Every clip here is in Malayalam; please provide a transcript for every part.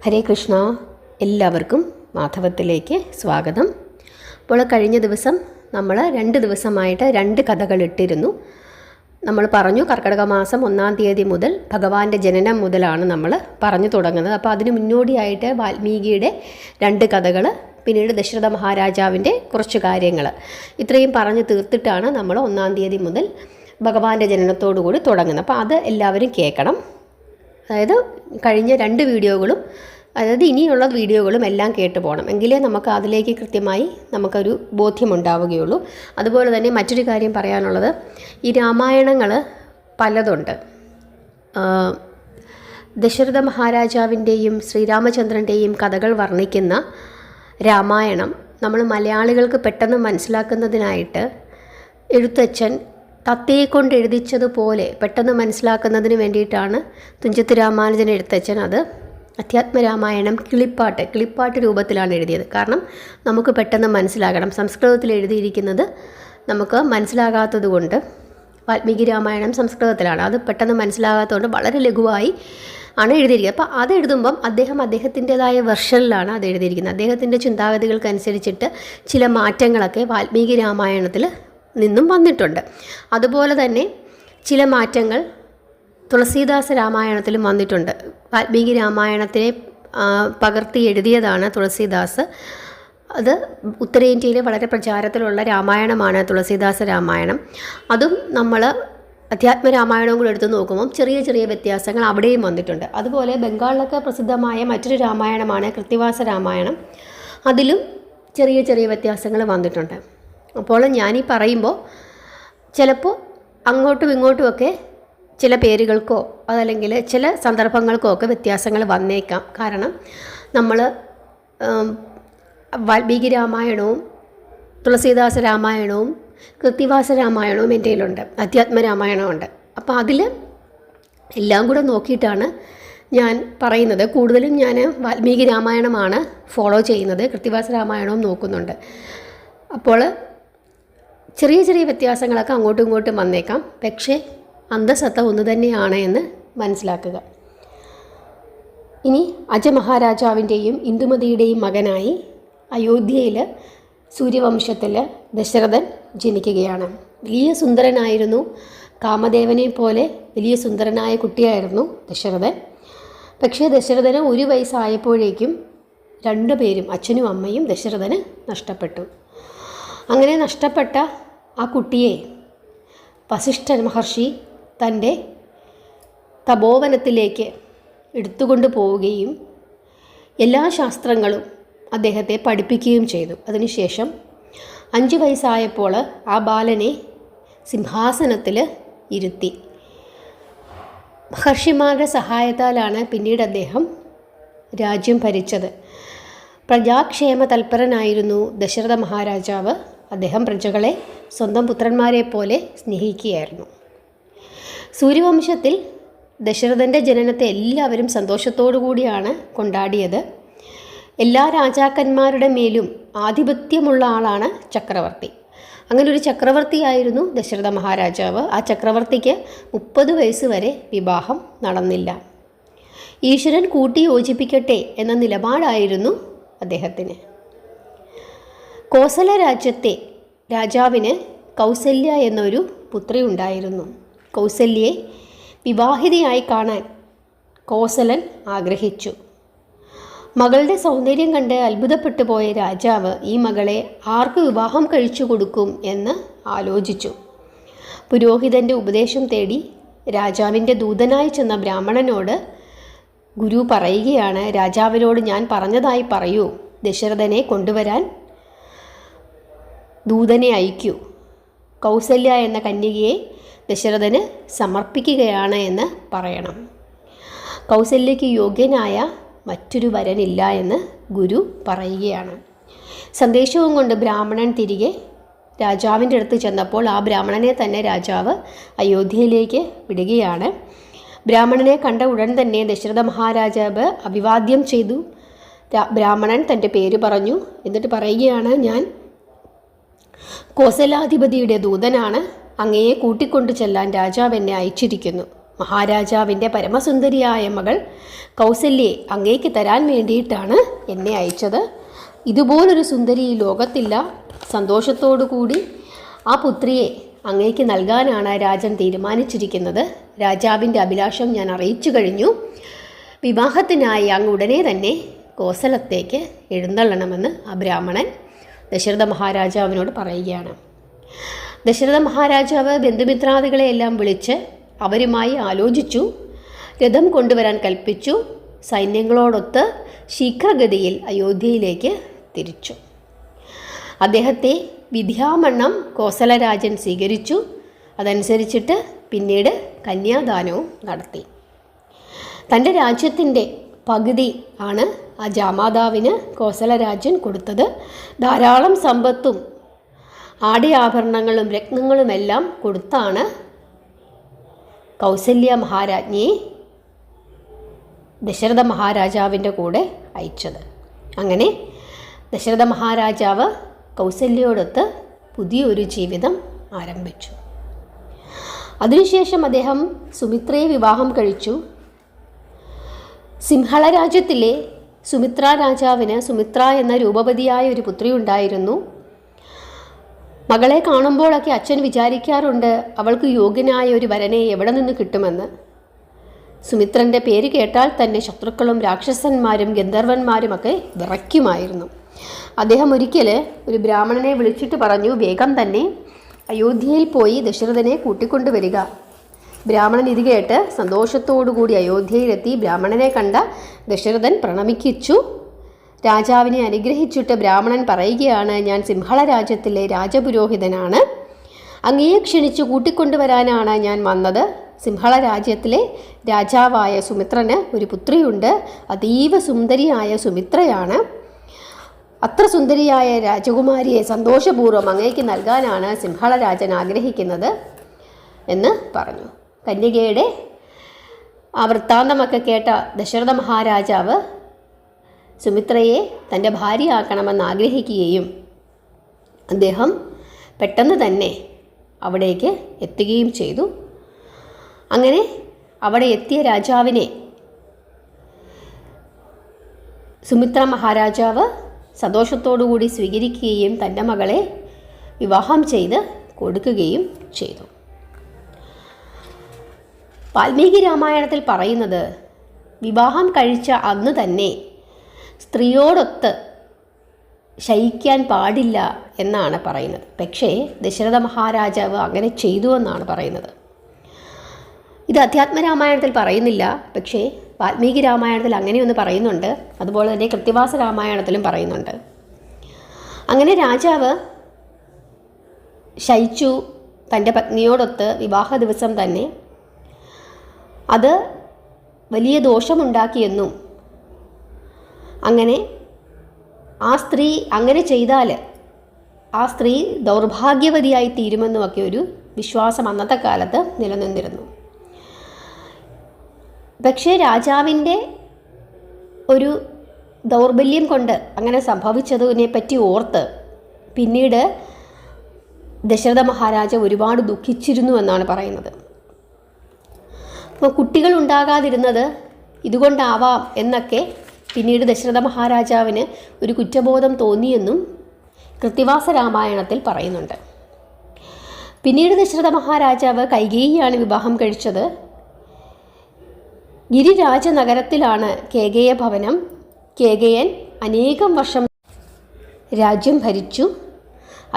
ഹരേ കൃഷ്ണ. എല്ലാവർക്കും മാധവത്തിലേക്ക് സ്വാഗതം. അപ്പോൾ കഴിഞ്ഞ ദിവസം നമ്മൾ 2 ദിവസമായിട്ട് 2 കഥകൾ ഇട്ടിരുന്നു. നമ്മൾ പറഞ്ഞു കർക്കിടക മാസം 1-ാം തീയതി മുതൽ ഭഗവാന്റെ ജനനം മുതലാണ് നമ്മൾ പറഞ്ഞു തുടങ്ങുന്നത്. അപ്പോൾ അതിന് മുന്നോടിയായിട്ട് വാൽമീകിയുടെ 2 കഥകൾ, പിന്നീട് ദശരഥ മഹാരാജാവിൻ്റെ കുറച്ച് കാര്യങ്ങൾ, ഇത്രയും പറഞ്ഞു തീർത്തിട്ടാണ് നമ്മൾ 1-ാം തീയതി മുതൽ ഭഗവാന്റെ ജനനത്തോടു കൂടി തുടങ്ങുന്നത്. അപ്പോൾ അത് എല്ലാവരും കേൾക്കണം. അതായത് കഴിഞ്ഞ 2 വീഡിയോകളും, അതായത് ഇനിയുള്ള വീഡിയോകളും എല്ലാം കേട്ട് പോകണം. എങ്കിലേ നമുക്ക് അതിലേക്ക് കൃത്യമായി നമുക്കൊരു ബോധ്യമുണ്ടാവുകയുള്ളൂ. അതുപോലെ തന്നെ മറ്റൊരു കാര്യം പറയാനുള്ളത്, ഈ രാമായണങ്ങൾ പലതുണ്ട്. ദശരഥ മഹാരാജാവിൻ്റെയും ശ്രീരാമചന്ദ്രൻ്റെയും കഥകൾ വർണ്ണിക്കുന്ന രാമായണം നമ്മൾ മലയാളികൾക്ക് പെട്ടെന്ന് മനസ്സിലാക്കുന്നതിനായിട്ട് എഴുത്തച്ഛൻ തത്തയെക്കൊണ്ട് എഴുതിച്ചതുപോലെ പെട്ടെന്ന് മനസ്സിലാക്കുന്നതിന് വേണ്ടിയിട്ടാണ് തുഞ്ചത്ത് രാമാനുജൻ എഴുത്തച്ഛൻ അത് അധ്യാത്മരാമായണം കിളിപ്പാട്ട് രൂപത്തിലാണ് എഴുതിയത്. കാരണം നമുക്ക് പെട്ടെന്ന് മനസ്സിലാകണം. സംസ്കൃതത്തിൽ എഴുതിയിരിക്കുന്നത് നമുക്ക് മനസ്സിലാകാത്തത് കൊണ്ട്, വാൽമീകി രാമായണം സംസ്കൃതത്തിലാണ്, അത് പെട്ടെന്ന് മനസ്സിലാകാത്തതുകൊണ്ട് വളരെ ലഘുവായി ആണ് എഴുതിയിരിക്കുന്നത്. അപ്പോൾ അത് എഴുതുമ്പം അദ്ദേഹത്തിൻ്റെതായ വെർഷനിലാണ് അത് എഴുതിയിരിക്കുന്നത്. അദ്ദേഹത്തിൻ്റെ ചിന്താഗതികൾക്കനുസരിച്ചിട്ട് ചില മാറ്റങ്ങളൊക്കെ വാൽമീകി രാമായണത്തിൽ നിന്നും വന്നിട്ടുണ്ട്. അതുപോലെ തന്നെ ചില മാറ്റങ്ങൾ തുളസീദാസ രാമായണത്തിലും വന്നിട്ടുണ്ട്. വാൽമീകി രാമായണത്തിനെ പകർത്തി എഴുതിയതാണ് തുളസീദാസ്. അത് ഉത്തരേന്ത്യയിലെ വളരെ പ്രചാരത്തിലുള്ള രാമായണമാണ് തുളസീദാസ രാമായണം. അതും നമ്മൾ അധ്യാത്മരാമായണവും കൂടെ എടുത്ത് നോക്കുമ്പം ചെറിയ ചെറിയ വ്യത്യാസങ്ങൾ അവിടെയും വന്നിട്ടുണ്ട്. അതുപോലെ ബംഗാളിലൊക്കെ പ്രസിദ്ധമായ മറ്റൊരു രാമായണമാണ് കൃത്തിവാസ രാമായണം. അതിലും ചെറിയ ചെറിയ വ്യത്യാസങ്ങൾ വന്നിട്ടുണ്ട്. അപ്പോൾ ഞാനീ പറയുമ്പോൾ ചിലപ്പോൾ അങ്ങോട്ടും ഇങ്ങോട്ടുമൊക്കെ ചില പേരുകൾക്കോ അതല്ലെങ്കിൽ ചില സന്ദർഭങ്ങൾക്കോ ഒക്കെ വ്യത്യാസങ്ങൾ വന്നേക്കാം. കാരണം നമ്മൾ വാൽമീകി രാമായണവും തുളസീദാസ രാമായണവും കൃത്തിവാസ രാമായണവും എൻ്റെ കയ്യിലുണ്ട്, അധ്യാത്മരാമായണമുണ്ട്. അപ്പോൾ അതിൽ എല്ലാം കൂടെ നോക്കിയിട്ടാണ് ഞാൻ പറയുന്നത്. കൂടുതലും ഞാൻ വാൽമീകി രാമായണമാണ് ഫോളോ ചെയ്യുന്നത്, കൃത്തിവാസ രാമായണവും നോക്കുന്നുണ്ട്. അപ്പോൾ ചെറിയ ചെറിയ വ്യത്യാസങ്ങളൊക്കെ അങ്ങോട്ടും ഇങ്ങോട്ടും വന്നേക്കാം. പക്ഷേ അന്തസത്ത ഒന്ന് തന്നെയാണ് എന്ന് മനസ്സിലാക്കുക. ഇനി അജമഹാരാജാവിൻ്റെയും ഇന്ദുമതിയുടെയും മകനായി അയോധ്യയിൽ സൂര്യവംശത്തിൽ ദശരഥൻ ജനിക്കുകയാണ്. വലിയ സുന്ദരനായിരുന്നു, കാമദേവനെ പോലെ വലിയ സുന്ദരനായ കുട്ടിയായിരുന്നു ദശരഥൻ. പക്ഷേ ദശരഥന് 1 വയസ്സായപ്പോഴേക്കും 2 പേരും, അച്ഛനും അമ്മയും ദശരഥന് നഷ്ടപ്പെട്ടു. അങ്ങനെ നഷ്ടപ്പെട്ട ആ കുട്ടിയെ വസിഷ്ഠ മഹർഷി തൻ്റെ തപോവനത്തിലേക്ക് എടുത്തുകൊണ്ട് പോവുകയും എല്ലാ ശാസ്ത്രങ്ങളും അദ്ദേഹത്തെ പഠിപ്പിക്കുകയും ചെയ്തു. അതിനുശേഷം 5 വയസ്സായപ്പോൾ ആ ബാലനെ സിംഹാസനത്തിൽ ഇരുത്തി. മഹർഷിമാരുടെ സഹായത്താലാണ് പിന്നീട് അദ്ദേഹം രാജ്യം ഭരിച്ചത്. പ്രജാക്ഷേമ തൽപരനായിരുന്നു ദശരഥ മഹാരാജാവ്. അദ്ദേഹം പ്രജകളെ സ്വന്തം പുത്രന്മാരെ പോലെ സ്നേഹിക്കുകയായിരുന്നു. സൂര്യവംശത്തിൽ ദശരഥൻ്റെ ജനനത്തെ എല്ലാവരും സന്തോഷത്തോടു കൂടിയാണ് കൊണ്ടാടിയത്. എല്ലാ രാജാക്കന്മാരുടെ മേലും ആധിപത്യമുള്ള ആളാണ് ചക്രവർത്തി. അങ്ങനെ ഒരു ചക്രവർത്തിയായിരുന്നു ദശരഥ മഹാരാജാവ്. ആ ചക്രവർത്തിക്ക് 30 വയസ്സ് വരെ വിവാഹം നടന്നില്ല. ഈശ്വരൻ കൂട്ടി യോജിപ്പിക്കട്ടെ എന്ന നിലപാടായിരുന്നു അദ്ദേഹത്തിന്. കോസല രാജ്യത്തെ രാജാവിന് കൗസല്യ എന്നൊരു പുത്രി ഉണ്ടായിരുന്നു. കൗസല്യയെ വിവാഹിതയായി കാണാൻ കോസലൻ ആഗ്രഹിച്ചു. മകളുടെ സൗന്ദര്യം കണ്ട് അത്ഭുതപ്പെട്ടു പോയ രാജാവ് ഈ മകളെ ആർക്ക് വിവാഹം കഴിച്ചു കൊടുക്കും എന്ന് ആലോചിച്ചു. പുരോഹിതൻ്റെ ഉപദേശം തേടി രാജാവിൻ്റെ ദൂതനായി ചെന്ന ബ്രാഹ്മണനോട് ഗുരു പറയുകയാണ്, രാജാവിനോട് ഞാൻ പറഞ്ഞതായി പറയൂ, ദശരഥനെ കൊണ്ടുവരാൻ ദൂതനെ അയക്കൂ. കൗസല്യ എന്ന കന്യകയെ ദശരഥന് സമർപ്പിക്കുകയാണ് എന്ന് പറയണം. കൗസല്യയ്ക്ക് യോഗ്യനായ മറ്റൊരു വരനില്ല എന്ന് ഗുരു പറയുകയാണ്. സന്ദേശവും കൊണ്ട് ബ്രാഹ്മണൻ തിരികെ രാജാവിൻ്റെ അടുത്ത് ചെന്നപ്പോൾ ആ ബ്രാഹ്മണനെ തന്നെ രാജാവ് അയോധ്യയിലേക്ക് വിടുകയാണ്. ബ്രാഹ്മണനെ കണ്ട ഉടൻ തന്നെ ദശരഥ മഹാരാജാവ് അഭിവാദ്യം ചെയ്തു. ബ്രാഹ്മണൻ തൻ്റെ പേര് പറഞ്ഞു. എന്നിട്ട് പറയുകയാണ്, ഞാൻ കോസലാധിപതിയുടെ ദൂതനാണ്, അങ്ങയെ കൂട്ടിക്കൊണ്ടു ചെല്ലാൻ രാജാവ് എന്നെ അയച്ചിരിക്കുന്നു. മഹാരാജാവിൻ്റെ പരമസുന്ദരിയായ മകൾ കൗസല്യയെ അങ്ങേക്ക് തരാൻ വേണ്ടിയിട്ടാണ് എന്നെ അയച്ചത്. ഇതുപോലൊരു സുന്ദരി ഈ ലോകത്തില്ല. സന്തോഷത്തോടു കൂടി ആ പുത്രിയെ അങ്ങേക്ക് നൽകാനാണ് രാജൻ തീരുമാനിച്ചിരിക്കുന്നത്. രാജാവിൻ്റെ അഭിലാഷം ഞാൻ അറിയിച്ചു കഴിഞ്ഞു. വിവാഹത്തിനായി അങ്ങ് ഉടനെ തന്നെ കോസലത്തേക്ക് എഴുന്നള്ളണമെന്ന് ആ ബ്രാഹ്മണൻ ദശരഥ മഹാരാജാവിനോട് പറയുകയാണ്. ദശരഥ മഹാരാജാവ് ബന്ധുമിത്രാദികളെയെല്ലാം വിളിച്ച് അവരുമായി ആലോചിച്ചു. രഥം കൊണ്ടുവരാൻ കൽപ്പിച്ചു. സൈന്യങ്ങളോടൊത്ത് ശീഘ്രഗതിയിൽ അയോധ്യയിലേക്ക് തിരിച്ചു. അദ്ദേഹത്തെ വിധിയാമണ്ണം കോസലരാജൻ സ്വീകരിച്ചു. അതനുസരിച്ചിട്ട് പിന്നീട് കന്യാദാനവും നടത്തി. തൻ്റെ രാജ്യത്തിൻ്റെ പകുതി ആണ് ആ ജാമാതാവിന് കോസലരാജൻ കൊടുത്തത്. ധാരാളം സമ്പത്തും ആടയാഭരണങ്ങളും രത്നങ്ങളുമെല്ലാം കൊടുത്താണ് കൗസല്യ മഹാരാജ്ഞിയെ ദശരഥ മഹാരാജാവിൻ്റെ കൂടെ അയച്ചത്. അങ്ങനെ ദശരഥ മഹാരാജാവ് കൗസല്യയോടൊത്ത് പുതിയൊരു ജീവിതം ആരംഭിച്ചു. അതിനുശേഷം അദ്ദേഹം സുമിത്രയെ വിവാഹം കഴിച്ചു. സിംഹള രാജ്യത്തിലെ സുമിത്ര രാജാവിന് സുമിത്ര എന്ന രൂപവതിയായ ഒരു പുത്രി ഉണ്ടായിരുന്നു. മകളെ കാണുമ്പോഴൊക്കെ അച്ഛൻ വിചാരിക്കാറുണ്ട് അവൾക്ക് യോഗ്യനായ ഒരു വരനെ എവിടെ നിന്ന് കിട്ടുമെന്ന്. സുമിത്രൻ്റെ പേര് കേട്ടാൽ തന്നെ ശത്രുക്കളും രാക്ഷസന്മാരും ഗന്ധർവന്മാരുമൊക്കെ വിറയ്ക്കുമായിരുന്നു. അദ്ദേഹം ഒരിക്കൽ ഒരു ബ്രാഹ്മണനെ വിളിച്ചിട്ട് പറഞ്ഞു, വേഗം തന്നെ അയോധ്യയിൽ പോയി ദശരഥനെ കൂട്ടിക്കൊണ്ടുവരിക. ബ്രാഹ്മണൻ ഇത് കേട്ട് സന്തോഷത്തോടുകൂടി അയോധ്യയിലെത്തി. ബ്രാഹ്മണനെ കണ്ട ദശരഥൻ പ്രണമിക്കിച്ചു. രാജാവിനെ അനുഗ്രഹിച്ചിട്ട് ബ്രാഹ്മണൻ പറയുകയാണ്, ഞാൻ സിംഹള രാജ്യത്തിലെ രാജപുരോഹിതനാണ്. അങ്ങയെ ക്ഷണിച്ച് കൂട്ടിക്കൊണ്ടുവരാനാണ് ഞാൻ വന്നത്. സിംഹള രാജ്യത്തിലെ രാജാവായ സുമിത്രന് ഒരു പുത്രിയുണ്ട്. അതീവ സുന്ദരിയായ സുമിത്രയാണ്. അത്ര സുന്ദരിയായ രാജകുമാരിയെ സന്തോഷപൂർവ്വം അങ്ങേക്ക് നൽകാനാണ് സിംഹള രാജൻ ആഗ്രഹിക്കുന്നത് എന്ന് പറഞ്ഞു. കന്യകയുടെ ആ വൃത്താന്തമൊക്കെ കേട്ട ദശരഥ മഹാരാജാവ് സുമിത്രയെ തൻ്റെ ഭാര്യയാക്കണമെന്ന് ആഗ്രഹിക്കുകയും അദ്ദേഹം പെട്ടെന്ന് തന്നെ അവിടേക്ക് എത്തുകയും ചെയ്തു. അങ്ങനെ അവിടെ എത്തിയ രാജാവിനെ സുമിത്ര മഹാരാജാവ് സന്തോഷത്തോടുകൂടി സ്വീകരിക്കുകയും തൻ്റെ മകളെ വിവാഹം ചെയ്ത് കൊടുക്കുകയും ചെയ്തു. വാൽമീകി രാമായണത്തിൽ പറയുന്നത് വിവാഹം കഴിച്ച അന്ന് തന്നെ സ്ത്രീയോടൊത്ത് ശയിക്കാൻ പാടില്ല എന്നാണ് പറയുന്നത്. പക്ഷേ ദശരഥ മഹാരാജാവ് അങ്ങനെ ചെയ്തു എന്നാണ് പറയുന്നത്. ഇത് അധ്യാത്മരാമായണത്തിൽ പറയുന്നില്ല, പക്ഷേ വാൽമീകി രാമായണത്തിൽ അങ്ങനെയൊന്ന് പറയുന്നുണ്ട്. അതുപോലെ തന്നെ കൃത്തിവാസ രാമായണത്തിലും പറയുന്നുണ്ട്. അങ്ങനെ രാജാവ് ശയിച്ചു തൻ്റെ പത്നിയോടൊത്ത് വിവാഹ ദിവസം തന്നെ. അത് വലിയ ദോഷമുണ്ടാക്കിയെന്നും അങ്ങനെ ആ സ്ത്രീ അങ്ങനെ ചെയ്താൽ ആ സ്ത്രീ ദൗർഭാഗ്യവതിയായി തീരുമെന്നുമൊക്കെ ഒരു വിശ്വാസം അന്നത്തെ കാലത്ത് നിലനിന്നിരുന്നു. പക്ഷേ രാജാവിൻ്റെ ഒരു ദൗർബല്യം കൊണ്ട് അങ്ങനെ സംഭവിച്ചതിനെ പറ്റി ഓർത്ത് പിന്നീട് ദശരഥ മഹാരാജ ഒരുപാട് ദുഃഖിച്ചിരുന്നു എന്നാണ് പറയുന്നത്. അപ്പോൾ കുട്ടികൾ ഉണ്ടാകാതിരുന്നത് ഇതുകൊണ്ടാവാം എന്നൊക്കെ പിന്നീട് ദശരഥ മഹാരാജാവിന് ഒരു കുറ്റബോധം തോന്നിയെന്നും കൃത്തിവാസ രാമായണത്തിൽ പറയുന്നുണ്ട്. പിന്നീട് ദശരഥ മഹാരാജാവ് കൈകേയിയാണ് വിവാഹം കഴിച്ചത്. ഗിരിരാജ നഗരത്തിലാണ് കേകയ ഭവനം. കേകയൻ അനേകം വർഷം രാജ്യം ഭരിച്ചു.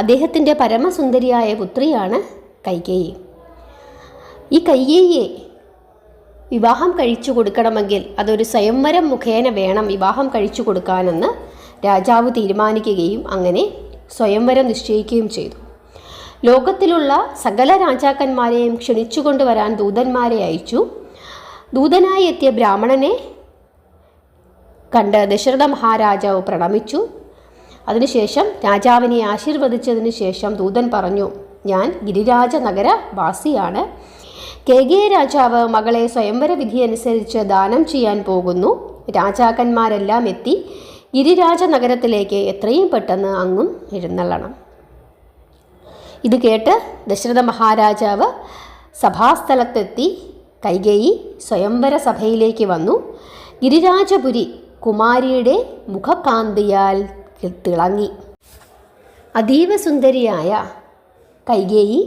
അദ്ദേഹത്തിൻ്റെ പരമസുന്ദരിയായ പുത്രിയാണ് കൈകേയി. ഈ കൈകേയിയെ വിവാഹം കഴിച്ചു കൊടുക്കണമെങ്കിൽ അതൊരു സ്വയംവരം മുഖേന വേണം വിവാഹം കഴിച്ചു കൊടുക്കാനെന്ന് രാജാവ് തീരുമാനിക്കുകയും അങ്ങനെ സ്വയംവരം നിശ്ചയിക്കുകയും ചെയ്തു. ലോകത്തിലുള്ള സകല രാജാക്കന്മാരെയും ക്ഷണിച്ചുകൊണ്ടുവരാൻ ദൂതന്മാരെ അയച്ചു. ദൂതനായി എത്തിയ ബ്രാഹ്മണനെ കണ്ട് ദശരഥ മഹാരാജാവ് പ്രണമിച്ചു. അതിനുശേഷം രാജാവിനെ ആശീർവദിച്ചതിന് ശേഷം ദൂതൻ പറഞ്ഞു, ഞാൻ ഗിരിരാജ നഗര വാസിയാണ്. കേകയ രാജാവ് മകളെ സ്വയംവര വിധി അനുസരിച്ച് ദാനം ചെയ്യാൻ പോകുന്നു. രാജാക്കന്മാരെല്ലാം എത്തി ഗിരിരാജ നഗരത്തിലേക്ക് എത്രയും പെട്ടെന്ന് അങ്ങും എഴുന്നള്ളണം. ഇത് കേട്ട് ദശരഥ മഹാരാജാവ് സഭാസ്ഥലത്തെത്തി കൈകേയി സ്വയംവര സഭയിലേക്ക് വന്നു. ഗിരിരാജപുരി കുമാരിയുടെ മുഖകാന്തിയാൽ തിളങ്ങി. അതീവ സുന്ദരിയായ കൈകേയി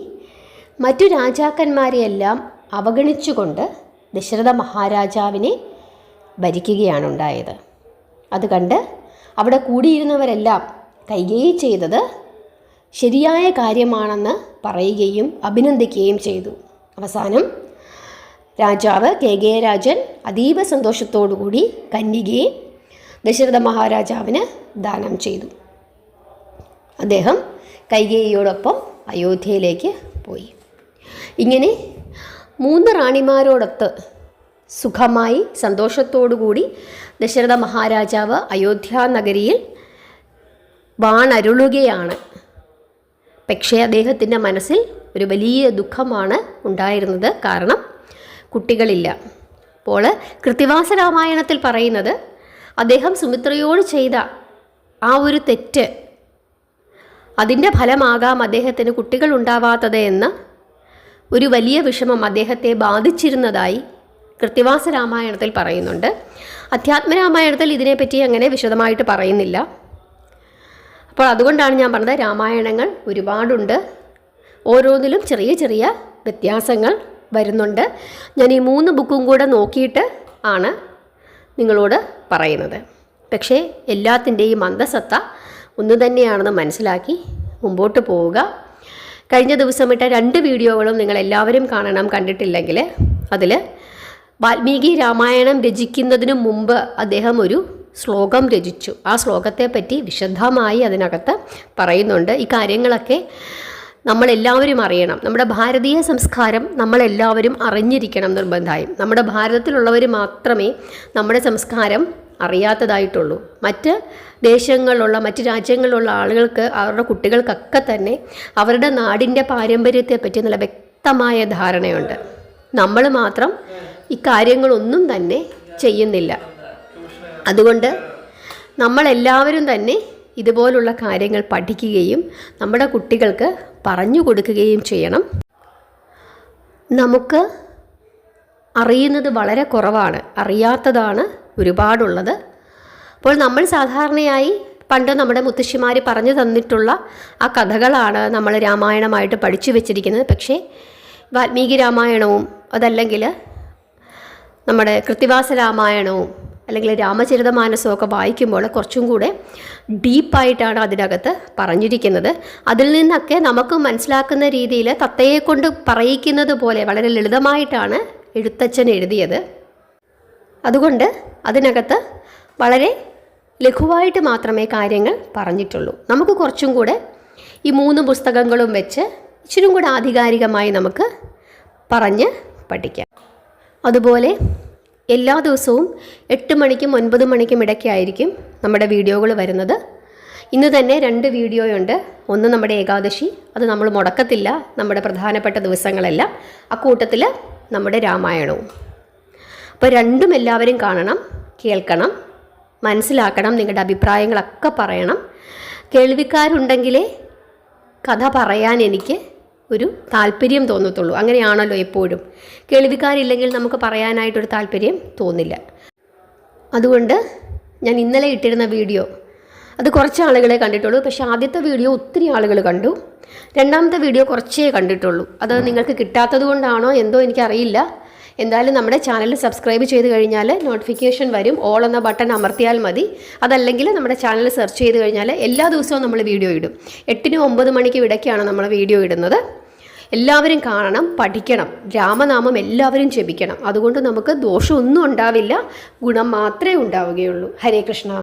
മറ്റു രാജാക്കന്മാരെയെല്ലാം അവഗണിച്ചുകൊണ്ട് ദശരഥ മഹാരാജാവിനെ ഭരിക്കുകയാണുണ്ടായത്. അത് കണ്ട് അവിടെ കൂടിയിരുന്നവരെല്ലാം കൈകേയി ചെയ്തത് ശരിയായ കാര്യമാണെന്ന് പറയുകയും അഭിനന്ദിക്കുകയും ചെയ്തു. അവസാനം രാജാവ് കേകയരാജൻ അതീവ സന്തോഷത്തോടുകൂടി കന്യകയെ ദശരഥ മഹാരാജാവിന് ദാനം ചെയ്തു. അദ്ദേഹം കൈകേയിയോടൊപ്പം അയോധ്യയിലേക്ക് പോയി. ഇങ്ങനെ 3 റാണിമാരോടൊത്ത് സുഖമായി സന്തോഷത്തോടുകൂടി ദശരഥ മഹാരാജാവ് അയോധ്യ നഗരിയിൽ വാണരുളുകയാണ്. പക്ഷേ അദ്ദേഹത്തിൻ്റെ മനസ്സിൽ ഒരു വലിയ ദുഃഖമാണ് ഉണ്ടായിരുന്നത്. കാരണം കുട്ടികളില്ല. അപ്പോൾ കൃത്തിവാസ രാമായണത്തിൽ പറയുന്നത് അദ്ദേഹം സുമിത്രയോട് ചെയ്ത ആ ഒരു തെറ്റ്, അതിൻ്റെ ഫലമാകാം അദ്ദേഹത്തിന് കുട്ടികൾ ഉണ്ടാവാത്തത് എന്ന ഒരു വലിയ വിഷമം അദ്ദേഹത്തെ ബാധിച്ചിരുന്നതായി കൃത്തിവാസ രാമായണത്തിൽ പറയുന്നുണ്ട്. അധ്യാത്മരാമായണത്തിൽ ഇതിനെപ്പറ്റി അങ്ങനെ വിശദമായിട്ട് പറയുന്നില്ല. അപ്പോൾ അതുകൊണ്ടാണ് ഞാൻ പറഞ്ഞത്, രാമായണങ്ങൾ ഒരുപാടുണ്ട്, ഓരോന്നിലും ചെറിയ ചെറിയ വ്യത്യാസങ്ങൾ വരുന്നുണ്ട്. ഞാൻ ഈ 3 ബുക്കും കൂടെ നോക്കിയിട്ട് ആണ് നിങ്ങളോട് പറയുന്നത്. പക്ഷേ എല്ലാത്തിൻ്റെയും അന്തസത്ത ഒന്നു തന്നെയാണെന്ന് മനസ്സിലാക്കി മുമ്പോട്ട് പോവുക. കഴിഞ്ഞ ദിവസം ഇട്ട 2 വീഡിയോകളും നിങ്ങളെല്ലാവരും കാണണം, കണ്ടിട്ടില്ലെങ്കിൽ. അതിൽ വാൽമീകി രാമായണം രചിക്കുന്നതിന് മുമ്പ് അദ്ദേഹം ഒരു ശ്ലോകം രചിച്ചു. ആ ശ്ലോകത്തെപ്പറ്റി വിശദമായി അതിനകത്ത് പറയുന്നുണ്ട്. ഈ കാര്യങ്ങളൊക്കെ നമ്മളെല്ലാവരും അറിയണം. നമ്മുടെ ഭാരതീയ സംസ്കാരം നമ്മളെല്ലാവരും അറിഞ്ഞിരിക്കണം നിർബന്ധമായും. നമ്മുടെ ഭാരതത്തിലുള്ളവർ മാത്രമേ നമ്മുടെ സംസ്കാരം അറിയാത്തതായിട്ടുള്ളൂ. മറ്റ് ദേശങ്ങളിലുള്ള മറ്റ് രാജ്യങ്ങളിലുള്ള ആളുകൾക്ക്, അവരുടെ കുട്ടികൾക്കൊക്കെ തന്നെ അവരുടെ നാടിൻ്റെ പാരമ്പര്യത്തെപ്പറ്റി നല്ല വ്യക്തമായ ധാരണയുണ്ട്. നമ്മൾ മാത്രം ഇക്കാര്യങ്ങളൊന്നും തന്നെ ചെയ്യുന്നില്ല. അതുകൊണ്ട് നമ്മളെല്ലാവരും തന്നെ ഇതുപോലുള്ള കാര്യങ്ങൾ പഠിക്കുകയും നമ്മുടെ കുട്ടികൾക്ക് പറഞ്ഞു കൊടുക്കുകയും ചെയ്യണം. നമുക്ക് അറിയുന്നത് വളരെ കുറവാണ്, അറിയാത്തതാണ് ഒരുപാടുള്ളത്. അപ്പോൾ നമ്മൾ സാധാരണയായി പണ്ട് നമ്മുടെ മുത്തശ്ശിമാർ പറഞ്ഞു തന്നിട്ടുള്ള ആ കഥകളാണ് നമ്മൾ രാമായണമായിട്ട് പഠിച്ചു വെച്ചിരിക്കുന്നത്. പക്ഷേ വാൽമീകി രാമായണവും അതല്ലെങ്കിൽ നമ്മുടെ കൃത്തിവാസ രാമായണവും അല്ലെങ്കിൽ രാമചരിതമാനസവും ഒക്കെ വായിക്കുമ്പോൾ കുറച്ചും കൂടെ ഡീപ്പായിട്ടാണ് അതിനകത്ത് പറഞ്ഞിരിക്കുന്നത്. അതിൽ നിന്നൊക്കെ നമുക്ക് മനസ്സിലാക്കുന്ന രീതിയിൽ തത്തയെ കൊണ്ട് പറയിക്കുന്നത് പോലെ വളരെ ലളിതമായിട്ടാണ് എഴുത്തച്ഛൻ എഴുതിയത്. അതുകൊണ്ട് അതിനകത്ത് വളരെ ലഘുവായിട്ട് മാത്രമേ കാര്യങ്ങൾ പറഞ്ഞിട്ടുള്ളൂ. നമുക്ക് കുറച്ചും കൂടെ ഈ 3 പുസ്തകങ്ങളും വെച്ച് ഇച്ചിരി കൂടെ ആധികാരികമായി നമുക്ക് പറഞ്ഞ് പഠിക്കാം. അതുപോലെ എല്ലാ ദിവസവും 8 മണിക്കും 9 മണിക്കും ഇടയ്ക്കായിരിക്കും നമ്മുടെ വീഡിയോകൾ വരുന്നത്. ഇന്ന് തന്നെ 2 വീഡിയോയുണ്ട്. ഒന്ന് നമ്മുടെ ഏകാദശി, അത് നമ്മൾ മുടക്കത്തില്ല, നമ്മുടെ പ്രധാനപ്പെട്ട ദിവസങ്ങളെല്ലാം. അക്കൂട്ടത്തിൽ നമ്മുടെ രാമായണവും. അപ്പോൾ രണ്ടും എല്ലാവരും കാണണം, കേൾക്കണം, മനസ്സിലാക്കണം, നിങ്ങളുടെ അഭിപ്രായങ്ങളൊക്കെ പറയണം. കേൾവിക്കാരുണ്ടെങ്കിലേ കഥ പറയാൻ എനിക്ക് ഒരു താല്പര്യം തോന്നത്തുള്ളൂ. അങ്ങനെയാണല്ലോ എപ്പോഴും. കേൾവിക്കാരില്ലെങ്കിൽ നമുക്ക് പറയാനായിട്ടൊരു താല്പര്യം തോന്നില്ല. അതുകൊണ്ട് ഞാൻ ഇന്നലെ ഇട്ടിരുന്ന വീഡിയോ അത് കുറച്ച് ആളുകളെ കണ്ടിട്ടുള്ളൂ. പക്ഷേ ആദ്യത്തെ വീഡിയോ ഒത്തിരി ആളുകൾ കണ്ടു. രണ്ടാമത്തെ വീഡിയോ കുറച്ചേ കണ്ടിട്ടുള്ളൂ. അത് നിങ്ങൾക്ക് കിട്ടാത്തത് കൊണ്ടാണോ എന്തോ എനിക്കറിയില്ല. എന്തായാലും നമ്മുടെ ചാനൽ സബ്സ്ക്രൈബ് ചെയ്ത് കഴിഞ്ഞാൽ നോട്ടിഫിക്കേഷൻ വരും. ഓൾ എന്ന ബട്ടൺ അമർത്തിയാൽ മതി. അതല്ലെങ്കിൽ നമ്മുടെ ചാനൽ സെർച്ച് ചെയ്ത് കഴിഞ്ഞാൽ എല്ലാ ദിവസവും നമ്മൾ വീഡിയോ ഇടും. 8-നും 9 മണിക്കും ഇടയ്ക്കാണ് നമ്മൾ വീഡിയോ ഇടുന്നത്. എല്ലാവരും കാണണം, പഠിക്കണം. രാമനാമം എല്ലാവരും ജപിക്കണം. അതുകൊണ്ട് നമുക്ക് ദോഷമൊന്നും ഉണ്ടാവില്ല, ഗുണം മാത്രമേ ഉണ്ടാവുകയുള്ളൂ. ഹരേ കൃഷ്ണ.